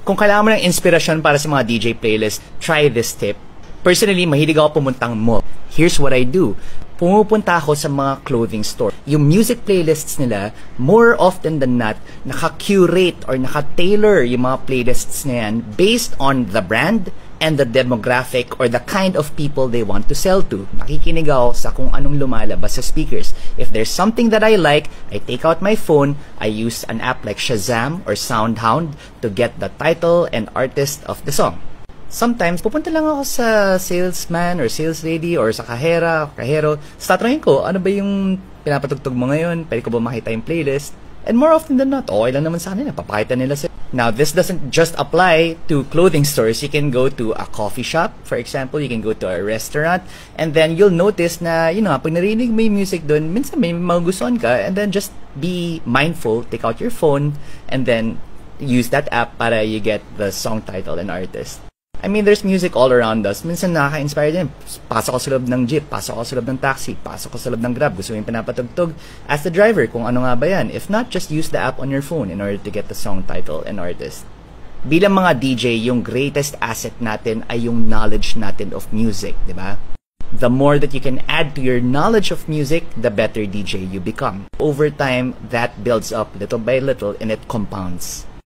Kung kailangan mo ng inspirasyon para sa mga DJ playlist, try this tip. Personally, mahilig ako pumuntang mall. Here's what I do. Pumupunta ako sa mga clothing store. Yung music playlists nila, more often than not, naka-curate or naka-tailor yung mga playlists na yan based on the brand and the demographic or the kind of people they want to sell to. Nakikinig ako sa kung anong lumalabas sa speakers. If there's something that I like, I take out my phone, I use an app like Shazam or SoundHound to get the title and artist of the song. Sometimes, pupunta lang ako sa salesman or sales lady or sa kahero. Tatanungin ko, ano ba yung pinapatugtog mo ngayon? Pwede ko ba makita yung playlist? And more often than not, okay lang naman sa kanila. Papakita nila sila. Now, this doesn't just apply to clothing stores. You can go to a coffee shop, for example. You can go to a restaurant. And then, you'll notice na, pag narinig mo yung music doon, minsan may magugustuhan ka. And then, just be mindful. Take out your phone. And then, use that app para you get the song title and artist. I mean, there's music all around us. Minsan nakaka-inspire din. Pasok ko sa loob ng jeep, pasok ko sa loob ng taxi, pasok ko sa loob ng grab. Gusto mo yung pinapatugtog. Ask the driver kung ano nga ba yan. If not, just use the app on your phone in order to get the song title and artist. Bilang mga DJ, yung greatest asset natin ay yung knowledge natin of music, di ba? The more that you can add to your knowledge of music, the better DJ you become. Over time, that builds up little by little and it compounds.